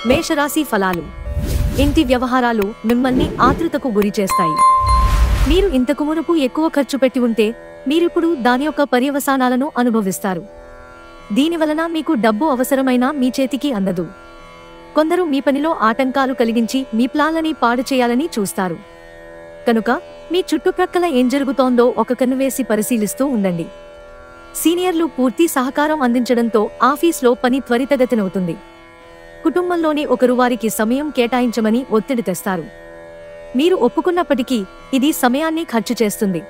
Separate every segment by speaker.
Speaker 1: మేషరాశి ఫలాలు. ఇంటి వ్యవహారాలు మిమ్మల్ని ఆతృతకు గురి చేస్తాయి. మీరు ఇంతకు మునుపు ఎక్కువ ఖర్చు పెట్టి ఉంటే మీరిప్పుడు దాని యొక్క పర్యవసానాలను అనుభవిస్తారు. దీనివలన మీకు డబ్బు అవసరమైనా మీ చేతికి అందదు. కొందరు మీ పనిలో ఆటంకాలు కలిగించి మీ ప్లాన్లని పాడు చేయాలని చూస్తారు. కనుక మీ చుట్టుప్రక్కల ఏం జరుగుతోందో ఒక కన్ను వేసి పరిశీలిస్తూ ఉండండి. సీనియర్లు పూర్తి సహకారం అందించడంతో ఆఫీస్లో పని త్వరితగతినవుతుంది. కుటుంబంలోని ఒకరు వారికి సమయం కేటాయించమని ఒత్తిడి తెస్తారు. మీరు ఒప్పుకున్నప్పటికీ ఇది సమయాన్ని ఖర్చు చేస్తుంది.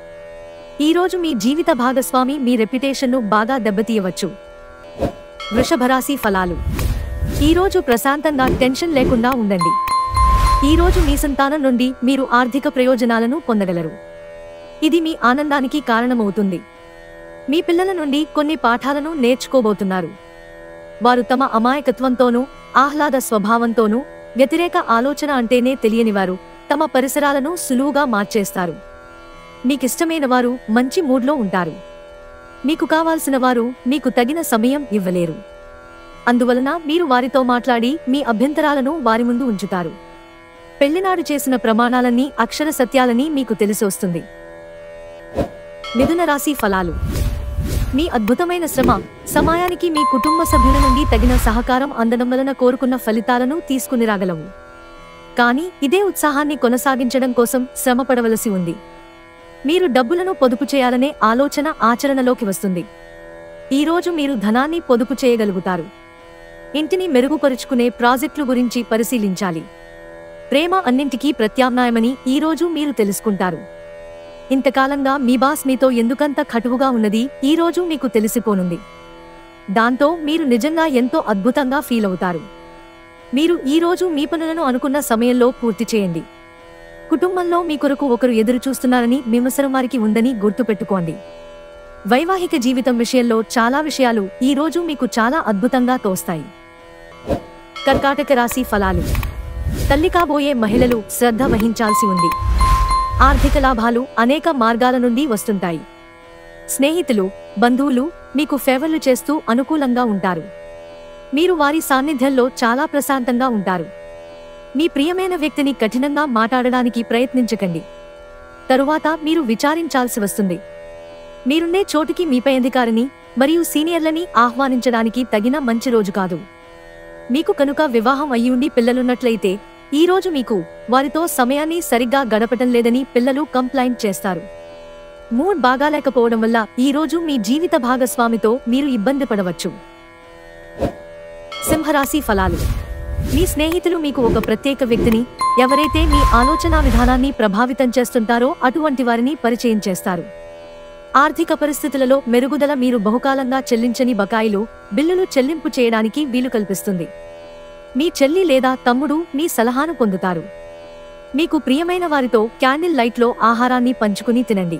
Speaker 1: ఈరోజు మీ జీవిత భాగస్వామి మీ రెప్యుటేషన్ను బాగా దెబ్బతీయవచ్చు. వృషభరాశి ఫలాలు. ఈరోజు ప్రశాంతంగా టెన్షన్ లేకుండా ఉండండి. ఈరోజు మీ సంతానం నుండి మీరు ఆర్థిక ప్రయోజనాలను పొందగలరు. ఇది మీ ఆనందానికి కారణమవుతుంది. మీ పిల్లల నుండి కొన్ని పాఠాలను నేర్చుకోబోతున్నారు. వారు తమ అమాయకత్వంతోనూ ఆహ్లాద స్వభావంతోనూ వ్యతిరేక ఆలోచన అంటేనే తెలియనివారు తమ పరిసరాలను సులువుగా మార్చేస్తారు. మీకిష్టమైన వారు మంచి మూడ్లో ఉంటారు. మీకు కావాల్సిన వారు మీకు తగిన సమయం ఇవ్వలేరు. అందువలన మీరు వారితో మాట్లాడి మీ అభ్యంతరాలను వారి ముందు ఉంచుతారు. పెళ్లినాడు చేసిన ప్రమాణాలన్నీ అక్షర సత్యాలని మీకు తెలిసొస్తుంది. మిథున రాశి ఫలాలు. మీ అద్భుతమైన శ్రమ సమయానికి మీ కుటుంబ సభ్యుల నుండి తగిన సహకారం అందడం వలన కోరుకున్న ఫలితాలను తీసుకుని రాగలవు. కానీ ఇదే ఉత్సాహాన్ని కొనసాగించడం కోసం శ్రమపడవలసి ఉంది. మీరు డబ్బులను పొదుపు చేయాలనే ఆలోచన ఆచరణలోకి వస్తుంది. ఈరోజు మీరు ధనాన్ని పొదుపు చేయగలుగుతారు. ఇంటిని మెరుగుపరుచుకునే ప్రాజెక్టుల గురించి పరిశీలించాలి. ప్రేమ అన్నింటికీ ప్రత్యామ్నాయమని ఈరోజు మీరు తెలుసుకుంటారు. ఇంతకాలంగా మీ బాస్ మీతో ఎందుకంత కటువుగా ఉన్నది ఈరోజు మీకు తెలిసిపోనుంది. దాంతో మీరు నిజంగా ఎంతో అద్భుతంగా ఫీల్ అవుతారు. మీరు ఈరోజు మీ పనులను అనుకున్న సమయంలో పూర్తి చేయండి. కుటుంబంలో మీ కొరకు ఒకరు ఎదురు చూస్తున్నారని మీమసరం వారికి ఉందని గుర్తుపెట్టుకోండి. వైవాహిక జీవితం విషయంలో చాలా విషయాలు ఈరోజు మీకు చాలా అద్భుతంగా తోస్తాయి. కర్కాటక రాశి ఫలాలు. తల్లి కాబోయే మహిళలు శ్రద్ధ వహించాల్సి ఉంది. ఆర్థిక లాభాలు అనేక మార్గాల నుండి వస్తుంటాయి. స్నేహితులు, బంధువులు మీకు ఫేవర్లు చేస్తూ అనుకూలంగా ఉంటారు. మీరు వారి సాన్నిధ్యంలో చాలా ప్రశాంతంగా ఉంటారు. మీ ప్రియమైన వ్యక్తిని కఠినంగా మాట్లాడడానికి ప్రయత్నించకండి. తరువాత మీరు విచారించాల్సి వస్తుంది. మీరుండే చోటుకి మీపై అధికారిని మరియు సీనియర్లని ఆహ్వానించడానికి తగిన మంచి రోజు కాదు. మీకు కనుక వివాహం అయ్యుండి పిల్లలున్నట్లయితే ఈరోజు మీకు వారితో సమయాన్ని సరిగ్గా గడపటం లేదని పిల్లలు కంప్లైంట్ చేస్తారు. మూడ్ బాగాలేకపోవడం వల్ల ఈరోజు మీ జీవిత భాగస్వామితో మీరు ఇబ్బంది పడవచ్చు. సింహరాశి ఫలాలు. మీ స్నేహితులు మీకు ఒక ప్రత్యేక వ్యక్తిని, ఎవరైతే మీ ఆలోచనా విధానాన్ని ప్రభావితం చేస్తుంటారో అటువంటి వారిని పరిచయం చేస్తారు. ఆర్థిక పరిస్థితులలో మెరుగుదల మీరు బహుకాలంగా చెల్లించని బకాయిలు, బిల్లులు చెల్లింపు చేయడానికి వీలు కల్పిస్తుంది. మీ చెల్లి లేదా తమ్ముడు మీ సలహాను పొందుతారు. మీకు ప్రియమైన వారితో క్యాండిల్ లైట్లో ఆహారాన్ని పంచుకుని తినండి.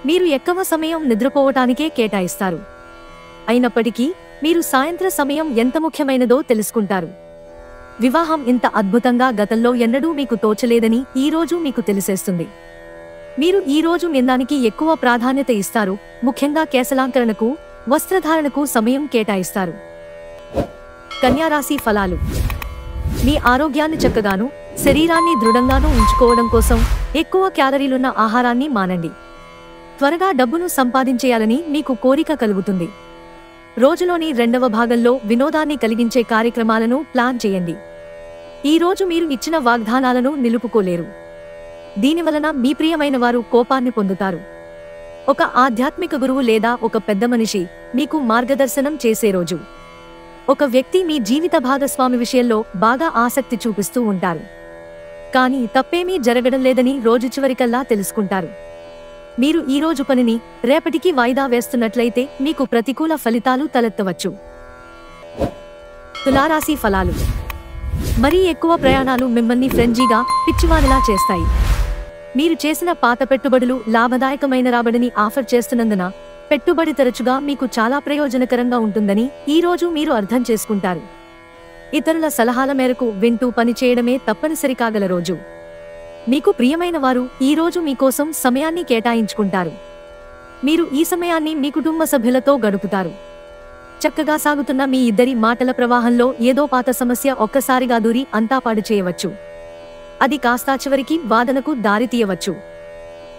Speaker 1: మీరు ఎక్కువ సమయం నిద్రపోవటానికే కేటాయిస్తారు. అయినప్పటికీ మీరు సాయంత్ర సమయం ఎంత ముఖ్యమైనదో తెలుసుకుంటారు. వివాహం ఇంత అద్భుతంగా గతంలో ఎన్నడూ మీకు తోచలేదని ఈరోజు మీకు తెలిసేస్తుంది. మీరు ఈరోజు నిందానికి ఎక్కువ ప్రాధాన్యత ఇస్తారు. ముఖ్యంగా కేశలాంకరణకు, వస్త్రధారణకు సమయం కేటాయిస్తారు. కన్యారాశి ఫలాలు. మీ ఆరోగ్యాన్ని చక్కగాను, శరీరాన్ని దృఢంగాను ఉంచుకోవడం కోసం ఎక్కువ క్యాలరీలున్న ఆహారాన్ని మానండి. త్వరగా డబ్బును సంపాదించేయాలని మీకు కోరిక కలుగుతుంది. రోజులోని రెండవ భాగంలో వినోదాన్ని కలిగించే కార్యక్రమాలను ప్లాన్ చేయండి. ఈరోజు మీరు ఇచ్చిన వాగ్దానాలను నిలుపుకోలేరు. దీనివలన మీ ప్రియమైన వారు కోపాన్ని పొందుతారు. ఒక ఆధ్యాత్మిక గురువు లేదా ఒక పెద్ద మనిషి మీకు మార్గదర్శనం చేసే రోజు. ఒక వ్యక్తి మీ జీవిత భాగస్వామి విషయంలో బాగా ఆసక్తి చూపిస్తూ ఉంటారు. కానీ తప్పేమీ జరగడం లేదని రోజు చివరికల్లా తెలుసుకుంటారు. మీరు ఈరోజు పనిని రేపటికి వాయిదా వేస్తున్నట్లయితే మీకు ప్రతికూల ఫలితాలు తలెత్తవచ్చు. తులారాశి ఫలాలు. మరీ ఎక్కువ ప్రయాణాలు మిమ్మల్ని ఫ్రెంజీగా, పిచ్చివానిలా చేస్తాయి. మీరు చేసిన పాత పెట్టుబడులు లాభదాయకమైన రాబడిని ఆఫర్ చేస్తున్నందున పెట్టుబడి తరచుగా మీకు చాలా ప్రయోజనకరంగా ఉంటుందని ఈరోజు మీరు అర్థం చేసుకుంటారు. ఇతరుల సలహాల మేరకు వింటూ పనిచేయడమే తప్పనిసరి కాగల రోజు. మీకు ప్రియమైన వారు ఈరోజు మీకోసం సమయాన్ని కేటాయించుకుంటారు. మీరు ఈ సమయాన్ని మీ కుటుంబ సభ్యులతో గడుపుతారు. చక్కగా సాగుతున్న మీ ఇద్దరి మాటల ప్రవాహంలో ఏదో పాత సమస్య ఒక్కసారిగా దూరి అంతా పాడు చేయవచ్చు. అది కాస్తా చివరికి వాదనకు దారితీయవచ్చు.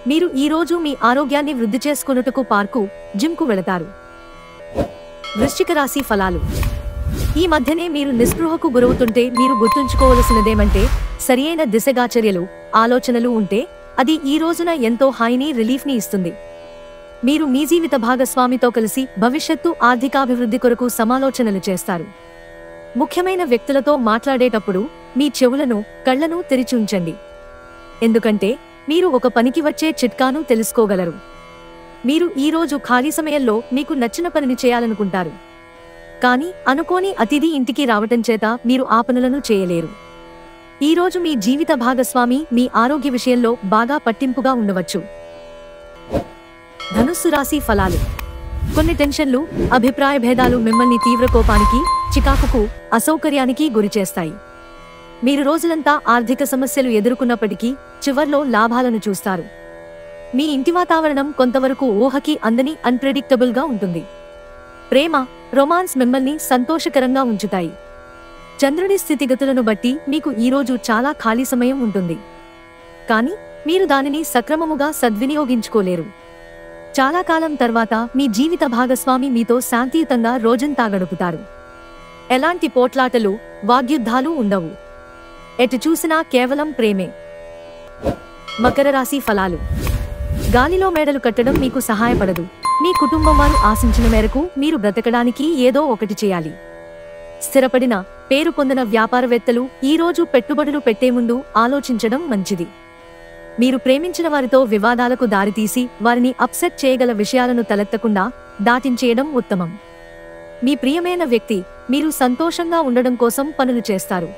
Speaker 1: మీరు ఈరోజు మీ ఆరోగ్యాన్ని వృద్ధి చేసుకొనుటకు పార్కు, జిమ్కు వెళతారు. వృశ్చిక రాశి ఫలాలు. ఈ మధ్యనే మీరు నిస్పృహకు గురవుతుంటే మీరు గుర్తుంచుకోవలసినదేమంటే, సరియైన దిశగా చర్యలు, ఆలోచనలు ఉంటే అది ఈ రోజున ఎంతో హాయిని, రిలీఫ్ని ఇస్తుంది. మీరు మీ జీవిత భాగస్వామితో కలిసి భవిష్యత్తు ఆర్థికాభివృద్ధి కొరకు సమాలోచనలు చేస్తారు. ముఖ్యమైన వ్యక్తులతో మాట్లాడేటప్పుడు మీ చెవులను, కళ్లను తెరిచి ఉంచండి. ఎందుకంటే మీరు ఒక పనికి వచ్చే చిట్కాను తెలుసుకోగలరు. మీరు ఈరోజు ఖాళీ సమయంలో మీకు నచ్చిన పనిని చేయాలనుకుంటారు. కానీ అనుకోని అతిథి ఇంటికి రావటం చేత మీరు ఆ పనులను చేయలేరు. ఈరోజు మీ జీవిత భాగస్వామి మీ ఆరోగ్య విషయంలో బాగా పట్టింపుగా ఉండవచ్చు. ధనుస్సు రాశి ఫలాలు. కొన్ని టెన్షన్లు, అభిప్రాయ భేదాలు మిమ్మల్ని తీవ్ర కోపానికి, చికాకుకు, అసౌకర్యానికి గురిచేస్తాయి. మీరు రోజులంతా ఆర్థిక సమస్యలు ఎదుర్కొన్నప్పటికీ చివర్లో లాభాలను చూస్తారు. మీ ఇంటి వాతావరణం కొంతవరకు ఊహకి అందని అన్ప్రెడిక్టబుల్గా ఉంటుంది. ప్రేమ, రొమాన్స్ మిమ్మల్ని సంతోషకరంగా ఉంచుతాయి. చంద్రుడి స్థితిగతులను బట్టి మీకు ఈరోజు చాలా ఖాళీ సమయం ఉంటుంది. కానీ మీరు దానిని సక్రమముగా సద్వినియోగించుకోలేరు. చాలా కాలం తర్వాత మీ జీవిత భాగస్వామి మీతో శాంతియుతంగా రోజంతా గడుపుతారు. ఎలాంటి పోట్లాటలు, వాగ్యుద్ధాలు ఉండవు. ఎటు చూసినా కేవలం ప్రేమే. మకర రాశి ఫలాలు. గాలిలో మేడలు కట్టడం మీకు సహాయపడదు. మీ కుటుంబం వారు ఆశించిన మేరకు మీరు బ్రతకడానికి ఏదో ఒకటి చేయాలి. స్థిరపడిన, పేరు పొందిన వ్యాపారవేత్తలు ఈరోజు పెట్టుబడులు పెట్టే ముందు ఆలోచించడం మంచిది. మీరు ప్రేమించిన వారితో వివాదాలకు దారితీసి వారిని అప్సెట్ చేయగల విషయాలను తలెత్తకుండా దాటించేయడం ఉత్తమం. మీ ప్రియమైన వ్యక్తి మీరు సంతోషంగా ఉండడం కోసం పనులు చేస్తారు.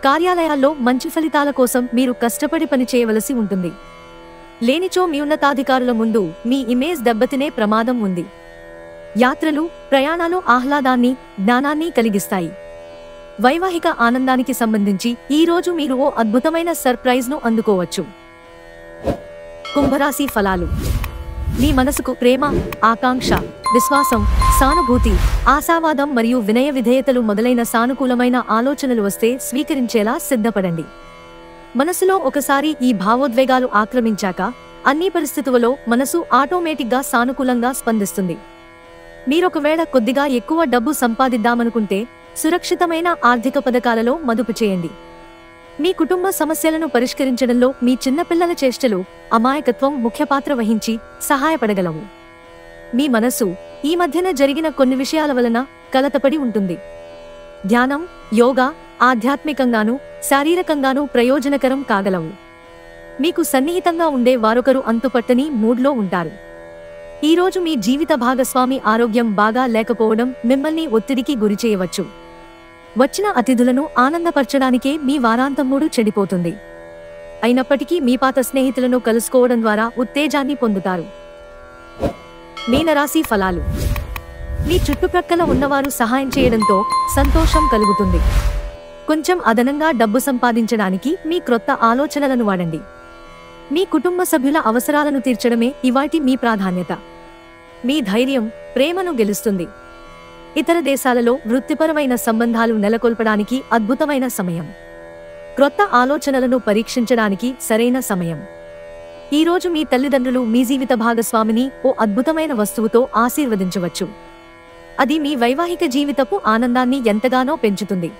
Speaker 1: కార్యాలయాల్లో మంచి ఫలితాల కోసం మీరు కష్టపడి పని చేయవలసి ఉంటుంది. లేనిచో మీ ఉన్నతాధికారుల ముందు మీ ఇమేజ్ దెబ్బతినే ప్రమాదం ఉంది. యాత్రలు, ప్రయాణాలు ఆహ్లాదాన్ని, జ్ఞానాన్ని కలిగిస్తాయి. వైవాహిక ఆనందానికి సంబంధించి ఈరోజు మీరు ఓ అద్భుతమైన సర్ప్రైజ్ను అందుకోవచ్చు. కుంభరాశి ఫలాలు. మీ మనసుకు ప్రేమ, ఆకాంక్ష, విశ్వాసం, సానుభూతి, ఆశావాదం మరియు వినయ విధేయతలు మొదలైన సానుకూలమైన ఆలోచనలు వస్తే స్వీకరించేలా సిద్ధపడండి. మనసులో ఒకసారి ఈ భావోద్వేగాలు ఆక్రమించాక అన్ని పరిస్థితులలో మనసు ఆటోమేటిక్గా సానుకూలంగా స్పందిస్తుంది. మీరొకవేళ కొద్దిగా ఎక్కువ డబ్బు సంపాదిద్దామనుకుంటే సురక్షితమైన ఆర్థిక పథకాలలో మదుపు చేయండి. మీ కుటుంబ సమస్యలను పరిష్కరించడంలో మీ చిన్నపిల్లల చేష్టలు, అమాయకత్వం ముఖ్య పాత్ర వహించి సహాయపడగలవు. మీ మనసు ఈ మధ్యన జరిగిన కొన్ని విషయాల వలన కలతపడి ఉంటుంది. ధ్యానం, యోగా ఆధ్యాత్మికంగానూ శారీరకంగానూ ప్రయోజనకరం కాగలవు. మీకు సన్నిహితంగా ఉండే వారొకరు అంతుపట్టని మూడ్లో ఉంటారు. ఈరోజు మీ జీవిత భాగస్వామి ఆరోగ్యం బాగా లేకపోవడం మిమ్మల్ని ఒత్తిడికి గురిచేయవచ్చు. వచ్చిన అతిథులను ఆనందపరచడానికే మీ వారాంతం మూడు చెడిపోతుంది. అయినప్పటికీ మీ పాత స్నేహితులను కలుసుకోవడం ద్వారా ఉత్తేజాన్ని పొందుతారు. మీనరాశి ఫలాలు. మీ చుట్టుప్రక్కల ఉన్నవారు సహాయం చేయడంతో సంతోషం కలుగుతుంది. కొంచెం అదనంగా డబ్బు సంపాదించడానికి మీ క్రొత్త ఆలోచనలను వాడండి. మీ కుటుంబ సభ్యుల అవసరాలను తీర్చడమే ఇవాటి మీ ప్రాధాన్యత. మీ ధైర్యం ప్రేమను గెలుస్తుంది. ఇతర దేశాలలో వృత్తిపరమైన సంబంధాలు నెలకొల్పడానికి అద్భుతమైన సమయం. క్రొత్త ఆలోచనలను పరీక్షించడానికి సరైన సమయం. ఈరోజు మీ తల్లిదండ్రులు మీ జీవిత భాగస్వామిని ఓ అద్భుతమైన వస్తువుతో ఆశీర్వదించవచ్చు. అది మీ వైవాహిక జీవితపు ఆనందాన్ని ఎంతగానో పెంచుతుంది.